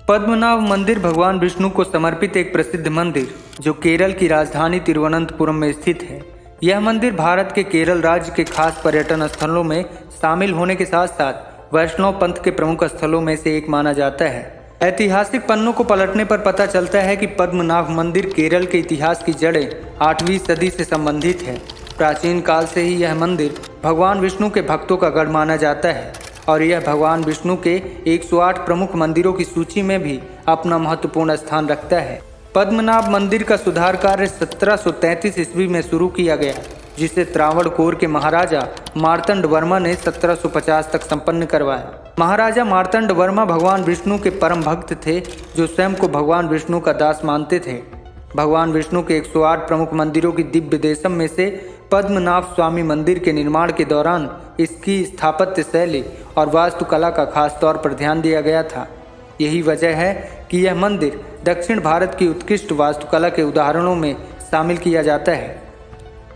पद्मनाभ मंदिर भगवान विष्णु को समर्पित एक प्रसिद्ध मंदिर जो केरल की राजधानी तिरुवनंतपुरम में स्थित है। यह मंदिर भारत के केरल राज्य के खास पर्यटन स्थलों में शामिल होने के साथ साथ वैष्णव पंथ के प्रमुख स्थलों में से एक माना जाता है। ऐतिहासिक पन्नों को पलटने पर पता चलता है कि पद्मनाभ मंदिर केरल के इतिहास की जड़ें 8वीं सदी से संबंधित है। प्राचीन काल से ही यह मंदिर भगवान विष्णु के भक्तों का गढ़ माना जाता है और यह भगवान विष्णु के 108 प्रमुख मंदिरों की सूची में भी अपना महत्वपूर्ण स्थान रखता है। पद्मनाभ मंदिर का सुधार कार्य 1733 ईस्वी में शुरू किया गया, जिसे त्रावणकोर के महाराजा मार्तंड वर्मा ने 1750 तक संपन्न करवाया। महाराजा मार्तंड वर्मा भगवान विष्णु के परम भक्त थे, जो स्वयं को भगवान विष्णु का दास मानते थे। भगवान विष्णु के 108 प्रमुख मंदिरों की दिव्य देशम में से पद्मनाभ स्वामी मंदिर के निर्माण के दौरान इसकी स्थापत्य शैली और वास्तुकला का खास तौर पर ध्यान दिया गया था। यही वजह है कि यह मंदिर दक्षिण भारत की उत्कृष्ट वास्तुकला के उदाहरणों में शामिल किया जाता है।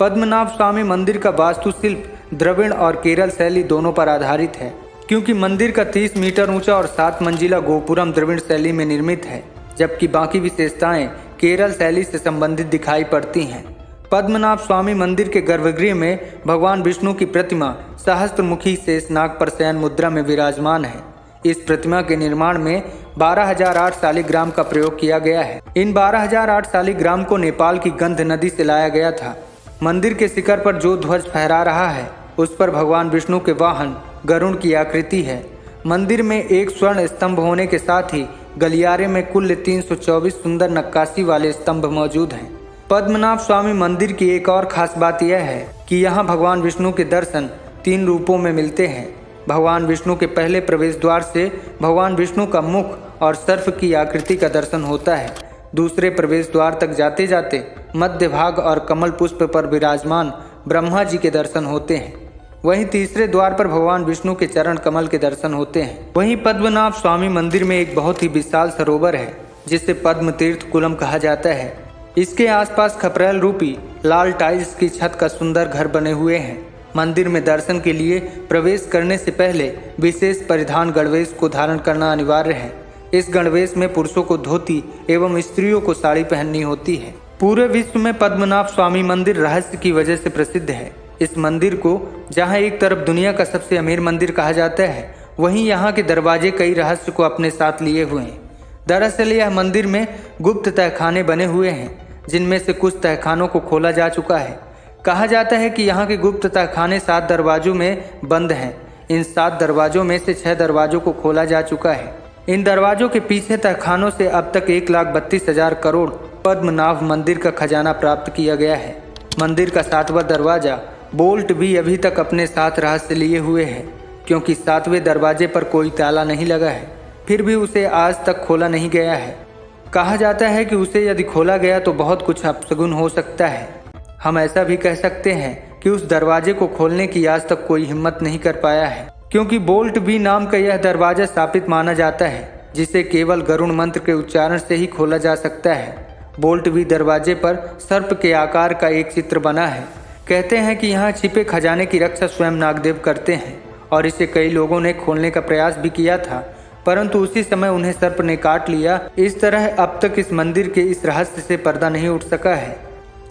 पद्मनाभ स्वामी मंदिर का वास्तुशिल्प द्रविड़ और केरल शैली दोनों पर आधारित है, क्योंकि मंदिर का 30 मीटर ऊंचा और 7 मंजिला गोपुरम द्रविड़ शैली में निर्मित है, जबकि बाकी विशेषताएं केरल शैली से संबंधित दिखाई पड़ती हैं। पद्मनाभ स्वामी मंदिर के गर्भगृह में भगवान विष्णु की प्रतिमा सहस्त्रमुखी शेषनाग पर शयन मुद्रा में विराजमान है। इस प्रतिमा के निर्माण में 12,008 शालिग्राम का प्रयोग किया गया है। इन 12,008 शालिग्राम को नेपाल की गंध नदी से लाया गया था। मंदिर के शिखर पर जो ध्वज फहरा रहा है, उस पर भगवान विष्णु के वाहन गरुड़ की आकृति है। मंदिर में एक स्वर्ण स्तंभ होने के साथ ही गलियारे में कुल 324 सुंदर नक्काशी वाले स्तंभ मौजूद हैं। पद्मनाभ स्वामी मंदिर की एक और खास बात यह है कि यहाँ भगवान विष्णु के दर्शन 3 रूपों में मिलते हैं। भगवान विष्णु के पहले प्रवेश द्वार से भगवान विष्णु का मुख और सर्प की आकृति का दर्शन होता है। दूसरे प्रवेश द्वार तक जाते जाते मध्य भाग और कमल पुष्प पर विराजमान ब्रह्मा जी के दर्शन होते हैं। वहीं तीसरे द्वार पर भगवान विष्णु के चरण कमल के दर्शन होते हैं। वहीं पद्मनाभ स्वामी मंदिर में एक बहुत ही विशाल सरोवर है, जिसे पद्म तीर्थ कुलम कहा जाता है। इसके आसपास खपरेल रूपी लाल टाइल्स की छत का सुंदर घर बने हुए हैं। मंदिर में दर्शन के लिए प्रवेश करने से पहले विशेष परिधान गणवेश को धारण करना अनिवार्य है। इस गणवेश में पुरुषों को धोती एवं स्त्रियों को साड़ी पहननी होती है। पूरे विश्व में पद्मनाभ स्वामी मंदिर रहस्य की वजह से प्रसिद्ध है। इस मंदिर को जहां एक तरफ दुनिया का सबसे अमीर मंदिर कहा जाता है, वहीं यहाँ के दरवाजे कई रहस्य को अपने साथ लिए हुए हैं। दरअसल यह मंदिर में गुप्त तहखाने बने हुए हैं, जिनमें से कुछ तहखानों को खोला जा चुका है। कहा जाता है कि यहाँ के गुप्त तहखाने 7 दरवाजों में बंद हैं। इन 7 दरवाजों में से 6 दरवाजों को खोला जा चुका है। इन दरवाजों के पीछे तहखानों से अब तक 1,32,000 करोड़ पद्मनाभ मंदिर का खजाना प्राप्त किया गया है। मंदिर का 7वां दरवाजा बोल्ट भी अभी तक अपने साथ रहस्य लिए हुए है, क्योंकि 7वें दरवाजे पर कोई ताला नहीं लगा है, फिर भी उसे आज तक खोला नहीं गया है। कहा जाता है कि उसे यदि खोला गया तो बहुत कुछ अपशगुन हो सकता है। हम ऐसा भी कह सकते हैं कि उस दरवाजे को खोलने की आज तक कोई हिम्मत नहीं कर पाया है, क्योंकि बोल्ट भी नाम का यह दरवाजा स्थापित माना जाता है, जिसे केवल गरुड़ मंत्र के उच्चारण से ही खोला जा सकता है। बोल्ट भी दरवाजे पर सर्प के आकार का एक चित्र बना है। कहते हैं कि यहाँ छिपे खजाने की रक्षा स्वयं नागदेव करते हैं और इसे कई लोगों ने खोलने का प्रयास भी किया था, परंतु उसी समय उन्हें सर्प ने काट लिया। इस तरह अब तक इस मंदिर के इस रहस्य से पर्दा नहीं उठ सका है।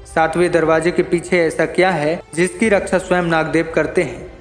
7वें दरवाजे के पीछे ऐसा क्या है जिसकी रक्षा स्वयं नागदेव करते हैं?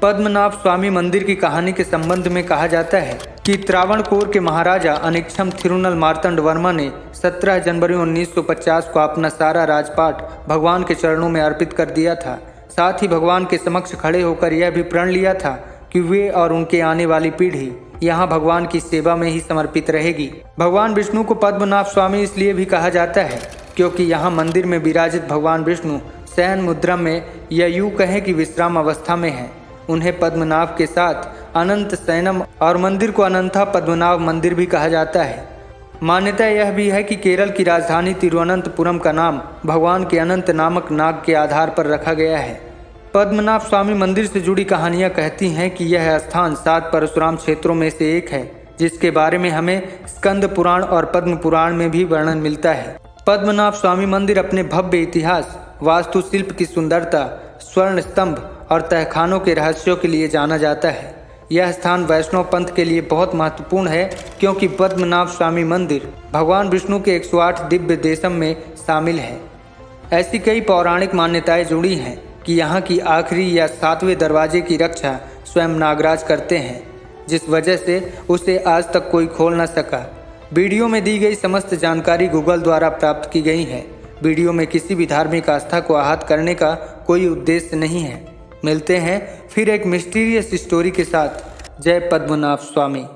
पद्मनाभ स्वामी मंदिर की कहानी के संबंध में कहा जाता है कि त्रावणकोर के महाराजा अनिक्षम थिरुनल मार्तंड वर्मा ने 17 जनवरी 1950 को अपना सारा राजपाट भगवान के चरणों में अर्पित कर दिया था। साथ ही भगवान के समक्ष खड़े होकर यह भी प्रण लिया था कि वे और उनके आने वाली पीढ़ी यहाँ भगवान की सेवा में ही समर्पित रहेगी। भगवान विष्णु को पद्मनाभ स्वामी इसलिए भी कहा जाता है क्योंकि यहाँ मंदिर में विराजित भगवान विष्णु शयन मुद्रा में या यूँ कहें कि विश्राम अवस्था में है। उन्हें पद्मनाभ के साथ अनंत शयनम और मंदिर को अनंता पद्मनाभ मंदिर भी कहा जाता है। मान्यता यह भी है कि केरल की राजधानी तिरुवनंतपुरम का नाम भगवान के अनंत नामक नाग के आधार पर रखा गया है। पद्मनाभ स्वामी मंदिर से जुड़ी कहानियां कहती हैं कि यह स्थान 7 परशुराम क्षेत्रों में से एक है, जिसके बारे में हमें स्कंद पुराण और पद्म पुराण में भी वर्णन मिलता है। पद्मनाभ स्वामी मंदिर अपने भव्य इतिहास, वास्तुशिल्प की सुंदरता, स्वर्ण स्तंभ और तहखानों के रहस्यों के लिए जाना जाता है। यह स्थान वैष्णव पंथ के लिए बहुत महत्वपूर्ण है क्योंकि पद्मनाभ स्वामी मंदिर भगवान विष्णु के 108 दिव्य देशम में शामिल है। ऐसी कई पौराणिक मान्यताएं जुड़ी हैं कि यहाँ की आखिरी या 7वें दरवाजे की रक्षा स्वयं नागराज करते हैं, जिस वजह से उसे आज तक कोई खोल न सका। वीडियो में दी गई समस्त जानकारी गूगल द्वारा प्राप्त की गई है। वीडियो में किसी भी धार्मिक आस्था को आहत करने का कोई उद्देश्य नहीं है। मिलते हैं फिर एक मिस्टीरियस स्टोरी के साथ। जय पद्मनाभ स्वामी।